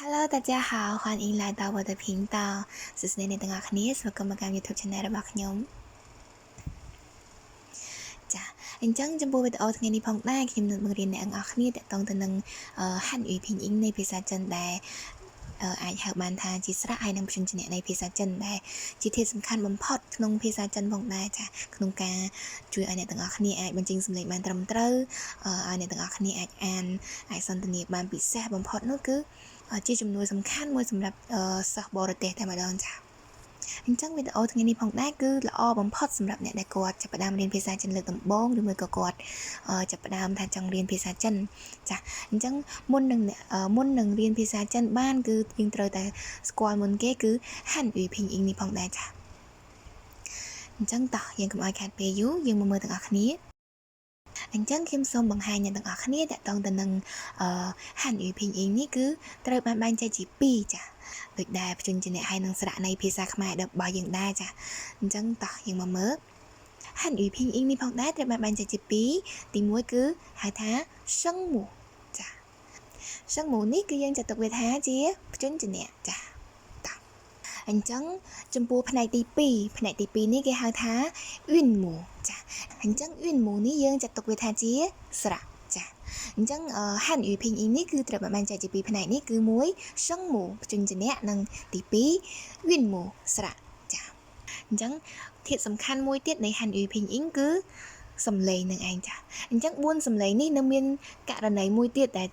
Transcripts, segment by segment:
Hello，大家好，欢迎来到我的频道。សួស្តីអ្នកទាំងអស់គ្នាស្វាគមន៍មកកាន់ YouTube Channel របស់ខ្ញុំចាអញ្ចឹងចំពោះវីដេអូថ្ងៃនេះផងដែរខ្ញុំនឹងបង្រៀនអ្នកទាំងអស់គ្នាទាក់ទងទៅនឹងហាត់អ៊ីភីងអ៊ីងនៃភាសាចិនដែលអាចហៅបានថាជាស្រៈហើយនឹងព្យញ្ជនៈនៃភាសាចិនដែលជាធាតុសំខាន់បំផុតក្នុងភាសាចិនផងដែរចាក្នុងការជួយឲ្យអ្នកទាំងអស់គ្នាអាចបញ្ចេញសំឡេងបានត្រឹមត្រូវឲ្យអ្នកទាំងអស់គ្នាអាចអានអាចសន្ទនាបានពិសេសបំផុតនោះគឺជាចំនួនសំខាន់មួយសម្រាប់សិស្សបរទេសតែម្ដងចាអញ្ចឹងវីដេអូថ្ងៃនេះផងដែរគឺល្អបំផុតសម្រាប់អ្នកដែលគាត់ចាប់ផ្ដើមរៀនភាសាចិនលើកដំបូងឬមួយក៏គាត់ចាប់ផ្ដើមថាចង់រៀនភាសាចិនចាអញ្ចឹងមុននឹងរៀនភាសាចិនបានគឺយើងត្រូវតែស្គាល់មុនគេគឺហាន់អ៊ីភីងអ៊ីងនេះផងដែរចាអញ្ចឹងតោះយើងកុំឲ្យខាតពេលយូរយើងមកមើលទាំងអស់គ្នាអញ្ចឹងខ្ញុំសូមបង្ហាញអ្នកទាំងអស់គ្នាតាក់ទងទៅនឹងហាន់អ៊ីភីងអ៊ីងនេះគឺត្រូវបានបែងចែកជា2ចាដូចដែលព្យញ្ជនៈហើយនឹងស្រៈនៃភាសាខ្មែររបស់យើងដែរចាអញ្ចឹងតោះយើងមកមើលហាន់អ៊ីភីងអ៊ីងនេះផងដែរត្រូវបានបែងចែកជា2ទី1គឺហៅថាសឹងមូចាសឹងមូនេះគឺយើងចាត់ទុកវាថាជាព្យញ្ជនៈចាអញ្ចឹងចំពោះផ្នែកទី2នេះគេហៅថាអ៊ុនមូចាអញ្ចឹងអ៊ុនមូនេះយើងចាត់ទុកវាថាជាស្រៈចាអញ្ចឹងហាន់អ៊ីភីងអ៊ីងនេះគឺត្រូវបានបែងចែកជា2ផ្នែកនេះគឺ1សឹងមូព្យញ្ជនៈនិងទី2អ៊ុនមូស្រៈចាអញ្ចឹងធាតុសំខាន់មួយទៀតនៃហាន់អ៊ីភីងអ៊ីងគឺសំឡេងនឹងឯងចាអញ្ចឹង4សំឡេងនេះនៅមានករណីមួយទៀតដែល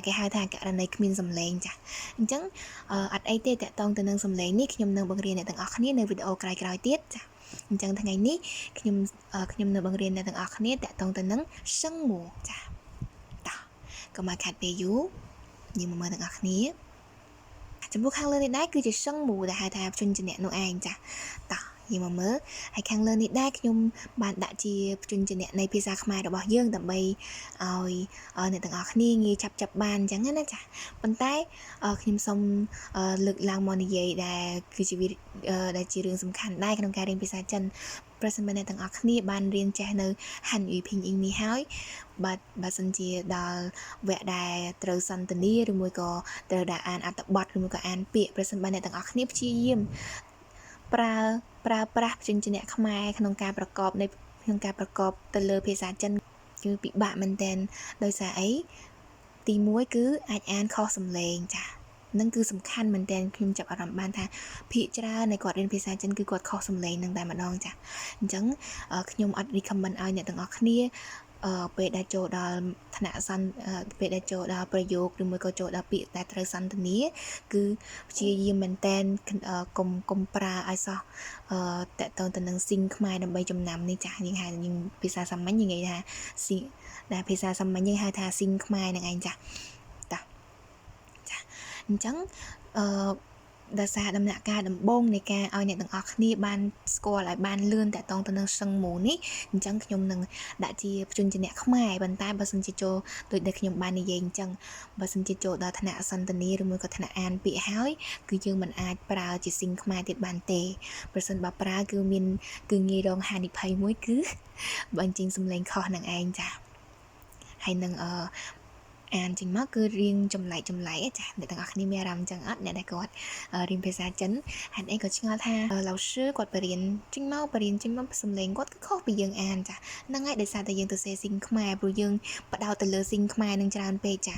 គេហៅថាករណីគ្មានសំឡេងចាអញ្ចឹងអត់អីទេតាក់ទងទៅនឹងសំឡេងនេះខ្ញុំនឹងបង្រៀនអ្នកទាំងអស់គ្នានៅវីដេអូក្រោយៗទៀតចាអញ្ចឹងថ្ងៃនេះខ្ញុំនឹងបង្រៀនអ្នកទាំងអស់គ្នាតាក់ទងទៅនឹងសឹងមូចាតោះកុំឲ្យខាត់ពេលយូរយើងមកមើលទាំងអស់គ្នាចំពោះខាងលើនេះដែរគឺជាសឹងមូដែលហៅថាព្យញ្ជនៈនោះឯងចាតោះយើងមកមើលហើយខាងលើនេះដែរខ្ញុំបានដាក់ជាព្យញ្ជនៈនៃភាសាខ្មែររបស់យើងដើម្បីឲ្យអ្នកទាំងអស់គ្នាងាយចាប់បានអញ្ចឹងណាចាប៉ុន្តែខ្ញុំសូមលើកឡើងមកនិយាយដែលគឺជារឿងសំខាន់ដែរក្នុងការរៀនភាសាចិនប្រសិនបើអ្នកទាំងអស់គ្នាបានរៀនចេះនៅហាន់អ៊ីភីងអ៊ីងនេះហើយបើសិនជាដល់វគ្គដែលត្រូវសន្ទនាឬមួយក៏ត្រូវដែលអានអត្ថបទឬមួយក៏អានពាក្យប្រសិនបើអ្នកទាំងអស់គ្នាព្យាយាមប្រើប្រាស់ព្យញ្ជនៈខ្មែរក្នុងការប្រកបទៅលើភាសាចិនគឺពិបាកមែនទែនដោយសារអីទី1គឺអាចអានខុសសំឡេងចានឹងគឺសំខាន់មែនទែនខ្ញុំចាប់អារម្មណ៍បានថាភាគច្រើននៃគាត់រៀនភាសាចិនគឺគាត់ខុសសំឡេងនឹងតែម្ដងចាអញ្ចឹងខ្ញុំអត់ recommend ឲ្យអ្នកទាំងអស់គ្នាពេលដែលចូលដល់ថ្នាក់ពេលដែលចូលដល់ប្រយោគឬមួយក៏ចូលដល់ពាក្យដែលត្រូវសន្ទនាគឺព្យាយាមមែនតែនកុំប្រើឲ្យសោះតកតងទៅនឹងស៊ីងខ្មែរដើម្បីចំណាំនេះចាយើងហៅយើងភាសាសាមញ្ញយើងនិយាយថាស៊ីដែលភាសាសាមញ្ញយើងហៅថាស៊ីងខ្មែរនឹងឯងចាអញ្ចឹងដោយសារដំណាក់កាលដំបូងនៃការឲ្យអ្នកទាំងអស់គ្នាបានស្គាល់ឲ្យបានលឿនតាក់ទងទៅនឹងសឹងមូនេះអញ្ចឹងខ្ញុំនឹងដាក់ជាព្យញ្ជនៈខ្មែរប៉ុន្តែបើសិនជាចូលដូចដែលខ្ញុំបាននិយាយអញ្ចឹងបើសិនជាចូលដល់ថ្នាក់សន្ទនាឬមួយក៏ថ្នាក់អានពាក្យហើយគឺយើងមិនអាចប្រើជាស៊ីងខ្មែរទៀតបានទេប្រសិនបើប្រើគឺងាយរងហានិភ័យមួយគឺបញ្ចេញសំឡេងខុសនឹងឯងចាហើយនឹងអានចេញមកគឺរៀងចម្លែកចាអ្នកទាំងអស់គ្នាមានអារម្មណ៍ចឹងអត់អ្នកដែលគាត់រៀនភាសាចិនហេតុអីក៏ឆ្ងល់ថាឡៅស៊ឺគាត់បរៀនចេញមកសំឡេងគាត់គឺខុសពីយើងអានចាហ្នឹងហើយដោយសារតែយើងទៅសេស៊ីងខ្មែរព្រោះយើងបដោតទៅលើស៊ីងខ្មែរនឹងច្រើនពេកចា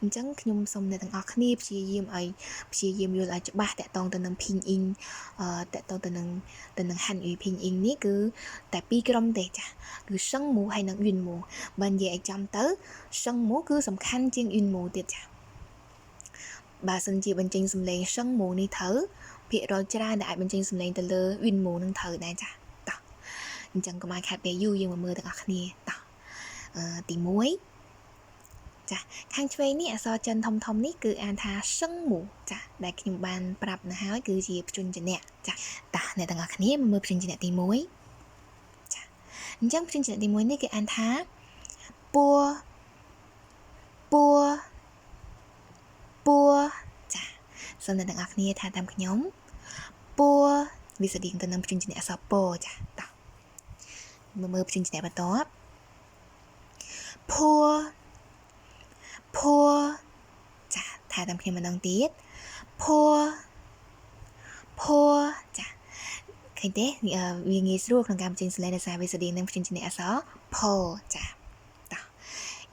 អញ្ចឹងខ្ញុំសូមអ្នកទាំងអស់គ្នាព្យាយាមយល់ឲ្យច្បាស់តាក់ទងទៅនឹងភីងអ៊ីងតាក់ទងទៅនឹងហាន់អ៊ីភីងអ៊ីងនេះគឺតែ2ក្រុមទេចាគឺសឹងមូហើយនិងអ៊ុនមូបើនិយាយឲ្យចំទៅសឹងមូគឺសំខាន់ជាងអ៊ុនមូទៀតចាបើសិនជាបញ្ចេញសំឡេងសឹងមូនេះត្រូវភាគរយច្រើនដែលអាចបញ្ចេញសំឡេងទៅលើអ៊ុនមូនឹងត្រូវដែរចាតោះអញ្ចឹងកុំឲ្យខាត់ពេលយូរយើងមកមើលទាំងអស់គ្នាតោះទី1ចាខាងឆ្វេងនេះអក្សរចិនធំនេះគឺអានថាសឹងមូចាដែលខ្ញុំបានប្រាប់នៅហើយគឺជាព្យញ្ជនៈចាតោះអ្នកទាំងអស់គ្នាមកមើលព្យញ្ជនៈទី1ចាអញ្ចឹងព្យញ្ជនៈទី1នេះគឺអានថាពួចាសូមអ្នកទាំងអស់គ្នាថាតាមខ្ញុំពួវាស្តៀងទៅនឹងព្យញ្ជនៈអក្សរពោចាតោះមើលព្យញ្ជនៈបន្ទាប់ភួចាថ ថាតាមគ្នាម្ដងទៀតpoor poor ចាឃើញទេវាងាយស្រួលក្នុងការបញ្ចេញសំឡេងដោយសារវាស្តៀងនឹងព្យញ្ជនៈអក្សរ poor ចាតោះ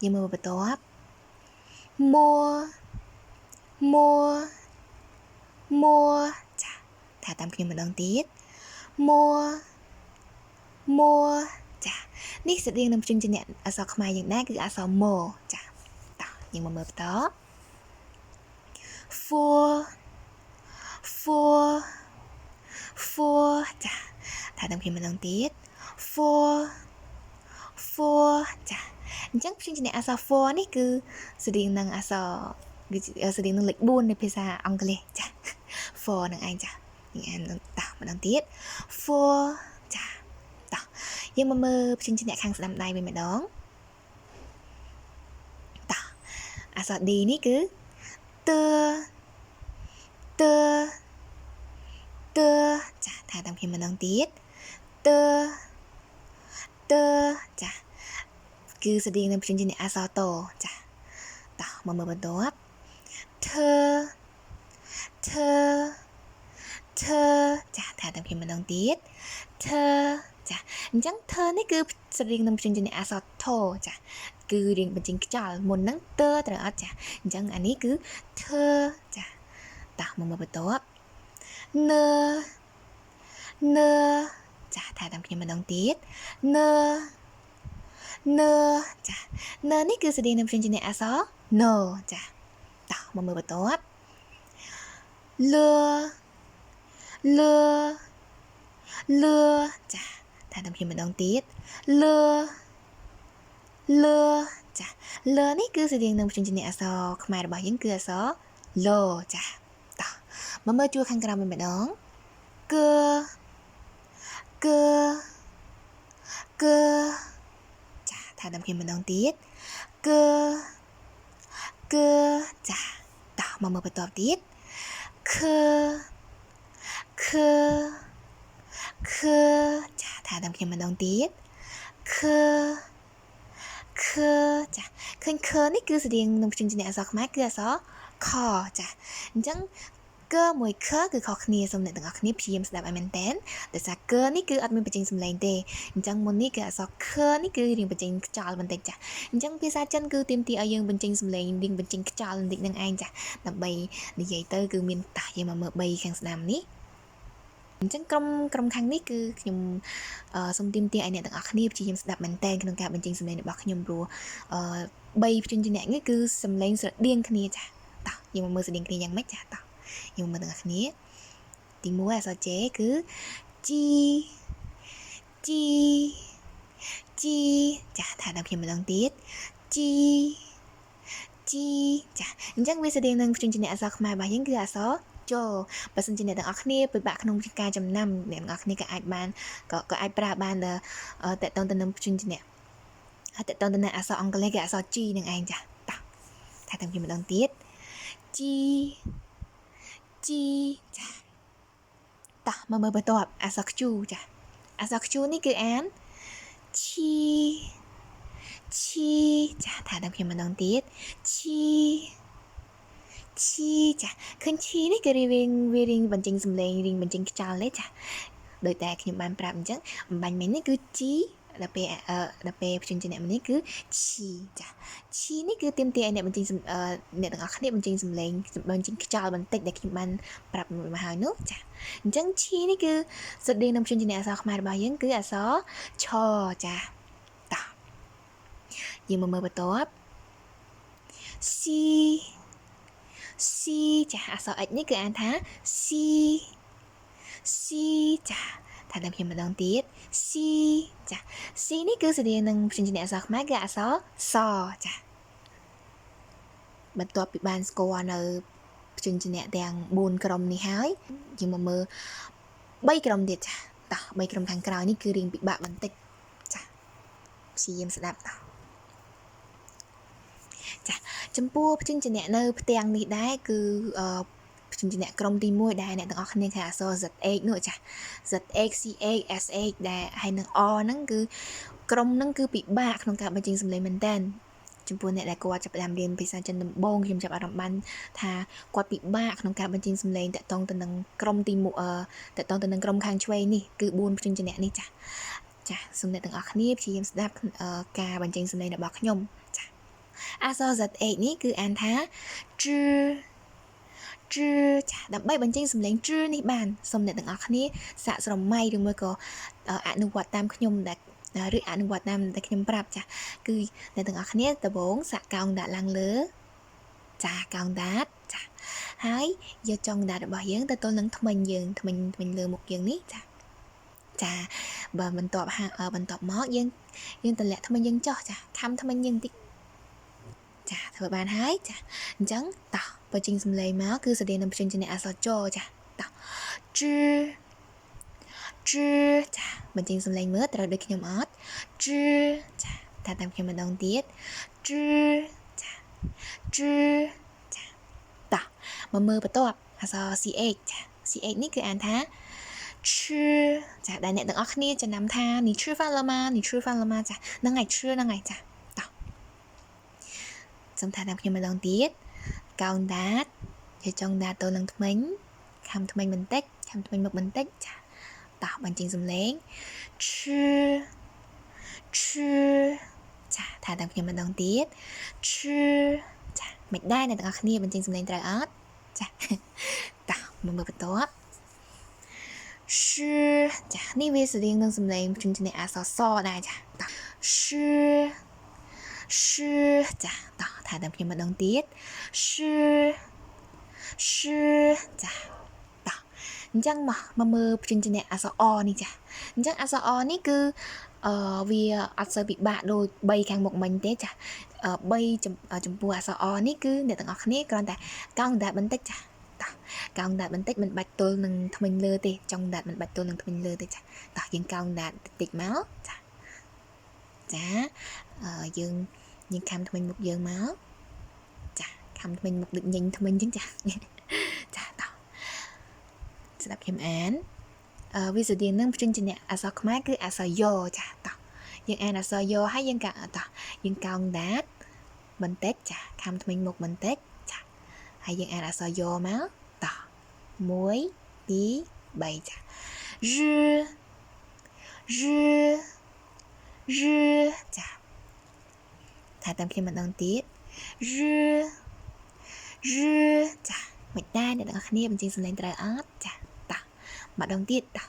យើងមើលបន្ទាប់ more more more ចាថាតាមគ្នាម្ដងទៀត more more ចានេះស្តៀងនឹងព្យញ្ជនៈអក្សរខ្មែរយ៉ាងដែរគឺអក្សរ more ចាតោះយើងមកមើលបន្ត four four four ចាថាតាមគ្នាម្ដងទៀត four four ចាអញ្ចឹងព្យញ្ជនៈអក្សរ four នេះគឺស្តៀងនឹងអក្សរស្តៀងនឹងលេខ4នៃភាសាអង់គ្លេសចា four នឹងឯងចាយើងអានតោះម្ដងទៀត four ចាតោះយើងមកមើលព្យញ្ជនៈខាងស្ដាំដៃវិញម្ដងតោះអក្សរ D នេះគឺទចាថាតាមគ្នាម្ដងទៀតទចាគឺស្តៀងនឹងព្យញ្ជនៈអក្សរតចាតោះមកមើលបន្ទាប់ធចាថាតាមគ្នាម្ដងទៀតធចាអញ្ចឹងធនេះគឺស្តៀងនឹងព្យញ្ជនៈអក្សរធចាគឺរៀងបញ្ចេញខ្យល់មុនហ្នឹងត្រូវអត់ចាអញ្ចឹងអានេះគឺធចាតោះមកមើលបន្ទាប់នចាថាតាមគ្នាម្ដងទៀតនចាននេះគឺស្តៀងនឹងព្យញ្ជនៈអក្សរ no ចាតោះមកមើលបន្ទាប់លចាថាតាមគ្នាម្ដងទៀតលចាលនេះគឺស្តៀងនឹងព្យញ្ជនៈអក្សរខ្មែររបស់យើងគឺអក្សរ លចាតោះមកមើលជួរខាងក្រោមវិញម្ដងកចាថាតាមគ្នាម្ដងទៀតកចាតោះមកមើលបន្ទាប់ទៀតខចាថាតាមគ្នាម្ដងទៀតខចាឃើញខនេះគឺស្តៀងនឹងព្យញ្ជនៈអក្សរខ្មែរគឺអក្សរខចាអញ្ចឹងកមួយខគឺខុសគ្នាសូមអ្នកទាំងអស់គ្នាព្យាយាមស្ដាប់ឲ្យមែនតើដោយសារកនេះគឺអត់មានបញ្ចេញសំឡេងទេអញ្ចឹងមុននេះគឺអក្សរខនេះគឺរៀងបញ្ចេញខ្យល់បន្តិចចាអញ្ចឹងភាសាចិនគឺទាមទារឲ្យយើងបញ្ចេញសំឡេងរៀងបញ្ចេញខ្យល់បន្តិចនឹងឯងចាដើម្បីនិយាយទៅគឺមានតាយើងមកមើល3ខាងស្ដាំនេះអញ្ចឹងក្រុមខាងនេះគឺខ្ញុំសូមទាមទារឲ្យអ្នកទាំងអស់គ្នាព្យាយាមស្ដាប់មែនតើក្នុងការបញ្ចេញសំឡេងរបស់ខ្ញុំព្រោះ3ព្យញ្ជនៈនេះគឺសំឡេងស្រដៀងគ្នាចាតោះយើងមកមើលស្រដៀងគ្នាយ៉ាងម៉េចចាតោះយើងមើលទាំងអស់គ្នាទី1អក្សរ J គឺជីចាថាដល់ខ្ញុំម្ដងទៀតជីចាអញ្ចឹងវាស្តៀងនឹងព្យញ្ជនៈអក្សរខ្មែររបស់យើងគឺអក្សរចូលបើសិនជាអ្នកទាំងអស់គ្នាពិបាកក្នុងការចំណាំអ្នកទាំងអស់គ្នាក៏អាចបានក៏អាចប្រើបានតកតងទៅនឹងព្យញ្ជនៈតកតងទៅនឹងអក្សរអង់គ្លេសគឺអក្សរ G នឹងឯងចាតោះថាតាមខ្ញុំម្ដងទៀត G ចាតោះមកមើលបន្ទាប់អក្សរ Q ចាអក្សរ Q នេះគឺអានឈីចាថាតាមខ្ញុំម្ដងទៀតឈីចាឃើញឈីនេះគឺវារៀងបញ្ចេញសំឡេងរៀងបញ្ចេញខ្យល់ទេចាដោយតែខ្ញុំបានប្រាប់អញ្ចឹងអំបញ្ញមិញនេះគឺជីដល់ពេលព្យញ្ជនៈនេះគឺឈីចាឈីនេះគឺទាមទារឲ្យអ្នកបញ្ចេញអ្នកទាំងអស់គ្នាបញ្ចេញសំឡេងបញ្ចេញខ្យល់បន្តិចដែលខ្ញុំបានប្រាប់មកហើយនោះចាអញ្ចឹងឈីនេះគឺស្តៀងនឹងព្យញ្ជនៈអក្សរខ្មែររបស់យើងគឺអក្សរឆចាតោះយើងមកមើលបន្ទាប់ស៊ីចាអក្សរ H នេះគឺអានថាស៊ីចាថាដល់ខ្ញុំម្ដងទៀតស៊ីចាស៊ីនេះគឺស្តៀងនឹងព្យញ្ជនៈអក្សរខ្មែរគឺអក្សរសចាបន្ទាប់ពីបានស្គាល់នៅព្យញ្ជនៈទាំង4ក្រុមនេះហើយយើងមកមើល3ក្រុមទៀតចាតោះ3ក្រុមខាងក្រោយនេះគឺរៀងពិបាកបន្តិចចាព្យាយាមស្ដាប់តោះចាចំពោះព្យញ្ជនៈនៅផ្ទាំងនេះដែរគឺព្យញ្ជនៈក្រុមទី1ដែលអ្នកទាំងអស់គ្នាឃើញអក្សរ ZH នោះចា ZH CH SH ដែលហើយនឹង O ហ្នឹងគឺក្រុមហ្នឹងគឺពិបាកក្នុងការបញ្ចេញសំឡេងមែនតើ ចំពោះអ្នកដែលគាត់ចាប់ផ្ដើមរៀនភាសាចិនដំបូងខ្ញុំចាប់អារម្មណ៍បានថាគាត់ពិបាកក្នុងការបញ្ចេញសំឡេងតាក់ទងទៅនឹងក្រុមទីតាក់ទងទៅនឹងក្រុមខាងឆ្វេងនេះគឺ4ព្យញ្ជនៈនេះចាចាសូមអ្នកទាំងអស់គ្នាព្យាយាមស្ដាប់ការបញ្ចេញសំឡេងរបស់ខ្ញុំចាអក្សរ Z8 នេះគឺអានថា ជចាដើម្បីបញ្ចេញសំឡេងជនេះបានសូមអ្នកទាំងអស់គ្នាសាកស្រមៃឬមួយក៏អនុវត្តតាមខ្ញុំឬអនុវត្តតាមដែលខ្ញុំប្រាប់ចាគឺអ្នកទាំងអស់គ្នាដំបូងសាកកោងដាក់ឡើងលើចាកោងដាក់ចាហើយយកចុងដាក់របស់យើងទៅទល់នឹងធ្មេញយើងធ្មេញលើមុខយើងនេះចាបើបន្ទាប់មកយើងតម្លាក់ធ្មេញយើងចុះចាខំធ្មេញយើងតិចចាធ្វើបានហើយចាអញ្ចឹងតោះបញ្ចេញសំឡេងមកគឺស្តីនឹងព្យញ្ជនៈអក្សរចចាតោះជចាបញ្ចេញសំឡេងមើលត្រូវដូចខ្ញុំអត់ជចាថាតាមខ្ញុំម្ដងទៀតជចាតោះមកមើលបន្ទាប់អក្សរ CH ចា CH នេះគឺអានថាឈចាដែលអ្នកទាំងអស់គ្នាចំណាំថានេះឈ饭了吗នេះ吃饭了吗ចាហ្នឹងហើយឈហ្នឹងហើយចាតោះសូមថាតាមខ្ញុំម្ដងទៀតកោងដាតយកចុងដាតទៅនឹងធ្មេញខំធ្មេញបន្តិចខំធ្មេញមុខបន្តិចចាតោះបញ្ចេញសំឡេងឈចាថាតាមខ្ញុំម្ដងទៀតឈចាមិនដែរអ្នកទាំងអស់គ្នាបញ្ចេញសំឡេងត្រូវអត់ចាតោះមើលបន្ទាប់ចានេះវាស្តៀងនឹងសំឡេងព្យញ្ជនៈអក្សរសដែរចាតោះចាតោះថាតាមខ្ញុំម្ដងទៀតចាតោះអញ្ចឹងមកមើលព្យញ្ជនៈអក្សរអនេះចាអញ្ចឹងអក្សរអនេះគឺវាអត់សូវពិបាកដូច3ខាងមុខមិញទេចា3ចំពោះអក្សរអនេះគឺអ្នកទាំងអស់គ្នាគ្រាន់តែកោងដាតបន្តិចចាកោងដាតបន្តិចមិនបាច់ទល់នឹងធ្មេញលើទេចុងដាតមិនបាច់ទល់នឹងធ្មេញលើទេចាតោះយើងកោងដាតតិចមកចាយើងខំធ្មេញមុខយើងមកចាខំធ្មេញមុខដូចញញធ្មេញអញ្ចឹងចាតោះស្ដាប់ខ្ញុំអានវាស្តៀងនឹងព្យញ្ជនៈអក្សរខ្មែរគឺអក្សរយ៉ចាតោះយើងអានអក្សរយ៉ហើយយើងកោងដាតបន្តិចចាខំធ្មេញមុខបន្តិចចាហើយយើងអានអក្សរយ៉មកតោះ1 2 3ចាចាថាតាមខ្ញុំម្ដងទៀតចាមិនដែរអ្នកទាំងអស់គ្នាបញ្ចេញសំឡេងត្រូវអត់ចាតោះម្ដងទៀតតោះ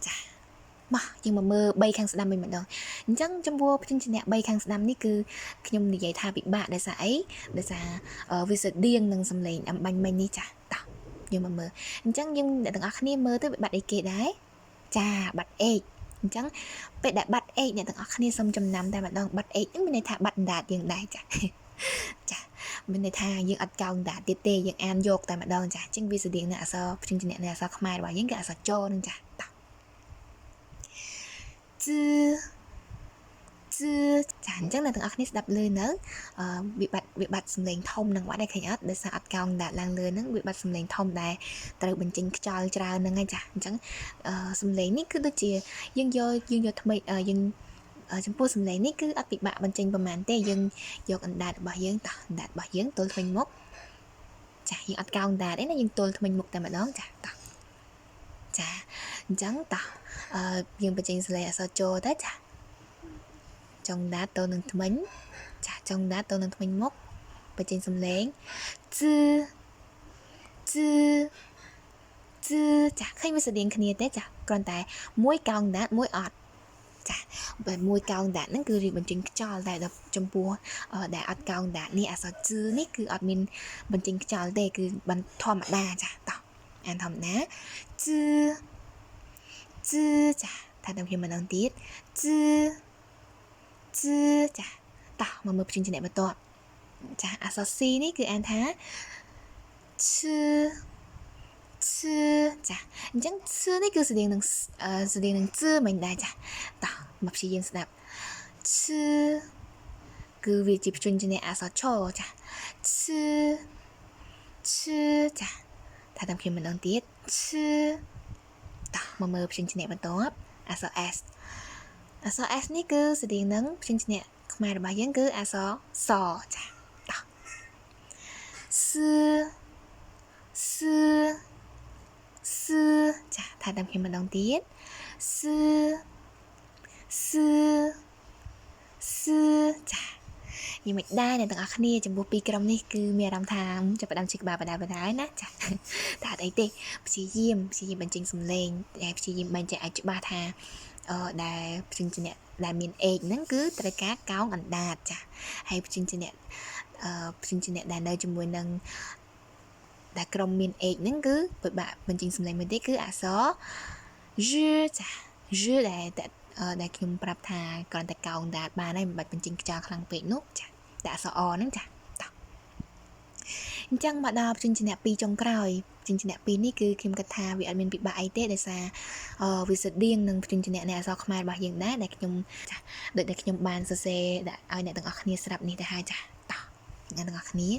ចាមកយើងមកមើល3ខាងស្ដាំវិញម្ដងអញ្ចឹងចំពោះព្យញ្ជនៈ3ខាងស្ដាំនេះគឺខ្ញុំនិយាយថាពិបាកដោយសារអីដោយសារវាស្តៀងនឹងសំឡេងអំបញ្ញមិញនេះចាតោះយើងមកមើលអញ្ចឹងយើងអ្នកទាំងអស់គ្នាមើលទៅបាត់អីគេដែរចាបាត់ H អញ្ចឹងពេលដែលបាត់ H អ្នកទាំងអស់គ្នាសូមចំណាំតែម្ដងបាត់ H ហ្នឹងមានន័យថាបាត់អណ្ដាតយើងដែរចាមានន័យថាយើងអត់កោងដាតទៀតទេយើងអានយកតែម្ដងចាអញ្ចឹងវាស្តៀងនឹងអក្សរព្យញ្ជនៈនៃអក្សរខ្មែររបស់យើងគឺអក្សរចនឹងចាតោះចាអញ្ចឹងអ្នកទាំងអស់គ្នាស្ដាប់លឺនៅវាបាត់សំឡេងធំនឹងបាត់ដែរឃើញអត់ដោយសារអត់កោងដាតឡើងលើហ្នឹងវាបាត់សំឡេងធំដែរត្រូវបញ្ចេញខ្យល់ច្រើនហ្នឹងហើយចាអញ្ចឹងសំឡេងនេះគឺដូចជាយើងយកថ្មីយើងចំពោះសំឡេងនេះគឺអត់ពិបាកបញ្ចេញប្រហែលទេយើងយកអណ្ដាតរបស់យើងតោះអណ្ដាតរបស់យើងទល់ធ្មេញមុខចាយើងអត់កោងដាតទេណាយើងទល់ធ្មេញមុខតែម្ដងចាតោះចាអញ្ចឹងតោះយើងបញ្ចេញសំឡេងអក្សរចទៅចាចុងដាតទៅនឹងធ្មេញចាចុងដាតទៅនឹងធ្មេញមុខបញ្ចេញសំឡេងចាឃើញវាស្តៀងគ្នាទេចាគ្រាន់តែមួយកោងដាតមួយអត់ចាបើមួយកោងដាតហ្នឹងគឺរៀបបញ្ចេញខ្យល់តែដល់ចំពោះដែលអត់កោងដាតនេះអក្សរជនេះគឺអត់មានបញ្ចេញខ្យល់ទេគឺបានធម្មតាចាតោះអានធម្មតាចាថាតាមខ្ញុំម្ដងទៀតចាតោះមកមើលព្យញ្ជនៈបន្ទាប់ចាអក្សរ C នេះគឺអានថាចាអញ្ចឹងនេះគឺស្តៀងនឹងមិនដែរចាតោះមកព្យាយាមស្ដាប់គឺវាជាព្យញ្ជនៈអក្សរឆចាចាថាតាមខ្ញុំម្ដងទៀតតោះមកមើលព្យញ្ជនៈបន្ទាប់អក្សរ S អក្សរ S នេះគឺស្តៀងនឹងព្យញ្ជនៈខ្មែររបស់យើងគឺអក្សរសចាតោះសចាថាតាមខ្ញុំម្ដងទៀតសចាយ៉ាងមិនដែរអ្នកទាំងអស់គ្នាចំពោះពីរក្រុមនេះគឺមានអារម្មណ៍ថាចាប់ផ្ដើមជិះក្បាលបដាណាចាតែអត់អីទេព្យាយាមបញ្ចេញសំឡេងតែព្យាយាមបញ្ជាក់ឲ្យច្បាស់ថាដែលព្យញ្ជនៈដែលមាន age ហ្នឹងគឺត្រូវការកោងអណ្ដាតចាហើយព្យញ្ជនៈដែលនៅជាមួយនឹងដែលក្រុមមាន age ហ្នឹងគឺពិបាកបញ្ចេញសំឡេងមួយទៀតគឺអក្សរ J ចា ដែលខ្ញុំប្រាប់ថាគ្រាន់តែកោងដាតបានហើយមិនបាច់បញ្ចេញខ្យល់ខ្លាំងពេកនោះចាតែអក្សរ អហ្នឹងចាតោះអញ្ចឹងមកដល់ព្យញ្ជនៈពីរចុងក្រោយព្យញ្ជនៈពីរនេះគឺខ្ញុំគិតថាវាអត់មានពិបាកអីទេដោយសារវាស្តៀងនឹងព្យញ្ជនៈនៃអក្សរខ្មែររបស់យើងដែរដែលខ្ញុំចាដូចដែលខ្ញុំបានសរសេរឲ្យអ្នកទាំងអស់គ្នាស្រាប់នេះទៅហើយចាតោះអ្នកទាំងអស់គ្នា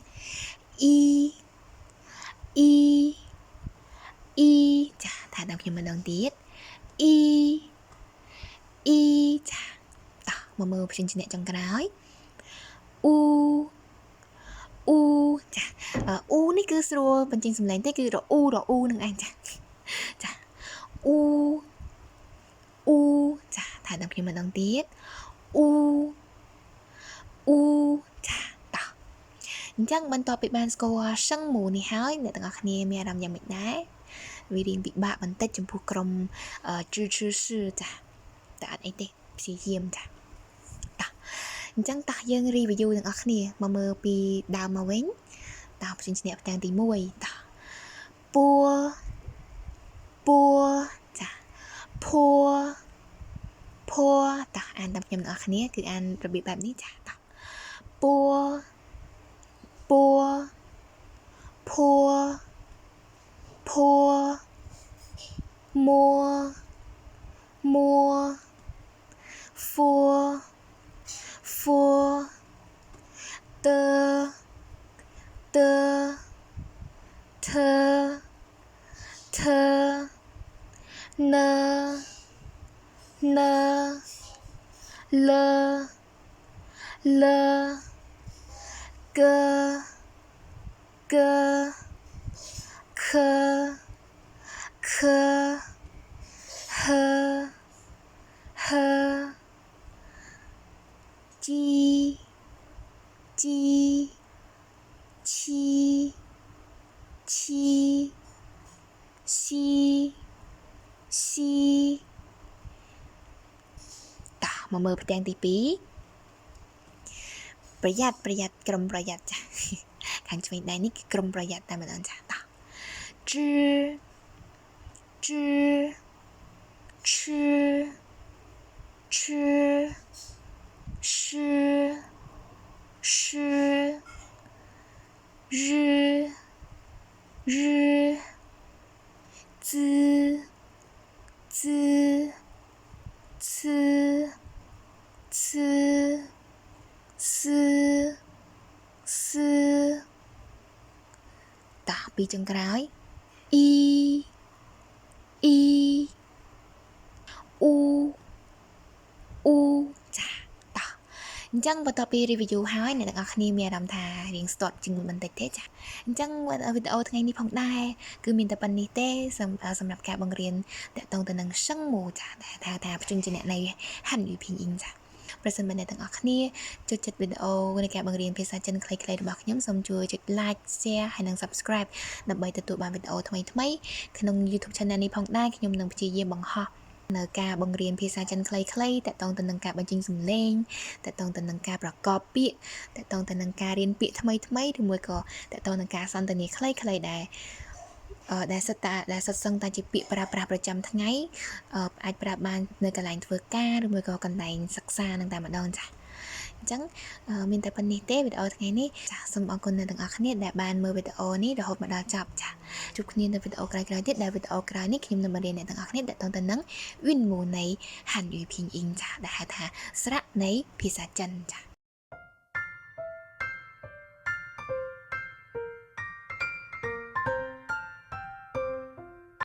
អ៊ីចាថាតាមខ្ញុំម្ដងទៀតអ៊ីចាតោះមកមើលព្យញ្ជនៈចុងក្រោយអ៊ូចាអ៊ូនេះគឺស្រួលបញ្ចេញសំឡេងទេគឺរអ៊ូនឹងឯងចាអ៊ូចាថាតាមខ្ញុំម្ដងទៀតអ៊ូចាតោះអញ្ចឹងបន្ទាប់ពីបានស្គាល់សឹងមូនេះហើយអ្នកទាំងអស់គ្នាមានអារម្មណ៍យ៉ាងម៉េចដែរវារៀងពិបាកបន្តិចចំពោះក្រុមចាតែអត់អីទេព្យាយាមចាតោះអញ្ចឹងតោះយើង review ទាំងអស់គ្នាមកមើលពីដើមមកវិញតោះព្យញ្ជនៈផ្ទាំងទី1តោះពួចាភួតោះអានតាមខ្ញុំទាំងអស់គ្នាគឺអានរបៀបបែបនេះចាតោះពួមួហ្វួទើធនលកខហជីឈស៊ីតោះមកមើលផ្ទាំងទី2ប្រយ័ត្នក្រុមប្រយ័ត្នចាខាងឆ្វេងដៃនេះគឺក្រុមប្រយ័ត្នតែម្ដងចាតោះជតោះពីចុងក្រោយអ៊ីអ៊ូចាតោះអញ្ចឹងបន្ទាប់ពី review ហើយអ្នកទាំងអស់គ្នាមានអារម្មណ៍ថារៀងស្ទាត់ជាងបន្តិចទេចាអញ្ចឹងវីដេអូថ្ងៃនេះផងដែរគឺមានតែប៉ុណ្នេះទេសម្រាប់ការបង្រៀនតាក់ទងទៅនឹងសឹងមូចាថាព្យញ្ជនៈនៃហាន់យូភីអ៊ីងចាប្រសិនបើអ្នកទាំងអស់គ្នាចូលចិត្តវីដេអូនៃការបង្រៀនភាសាចិនខ្លីៗរបស់ខ្ញុំសូមជួយចុច like share ហើយនិង subscribe ដើម្បីទទួលបានវីដេអូថ្មីៗក្នុង YouTube Channel នេះផងដែរខ្ញុំនឹងព្យាយាមបង្ហោះនៅការបង្រៀនភាសាចិនខ្លីៗតាក់ទងទៅនឹងការបញ្ចេញសំឡេងតាក់ទងទៅនឹងការប្រកបពាក្យតាក់ទងទៅនឹងការរៀនពាក្យថ្មីឬមួយក៏តាក់ទងនឹងការសន្ទនាខ្លីៗដែលសិតសឹងតែជាពាក្យប្រើប្រាស់ប្រចាំថ្ងៃអាចប្រើបាននៅកន្លែងធ្វើការឬមួយក៏កន្លែងសិក្សានឹងតែម្ដងចាអញ្ចឹងមានតែប៉ុណ្្នេះទេវីដេអូថ្ងៃនេះចាសូមអរគុណអ្នកទាំងអស់គ្នាដែលបានមើលវីដេអូនេះរហូតមកដល់ចប់ចាជួបគ្នានៅវីដេអូក្រោយៗទៀតដែលវីដេអូក្រោយនេះខ្ញុំនឹងបង្រៀនអ្នកទាំងអស់គ្នាតាក់ទងទៅនឹងវិនមូនៃហាន់យូភីអ៊ីងចាដែលហៅថាស្រៈនៃភាសាចិនចា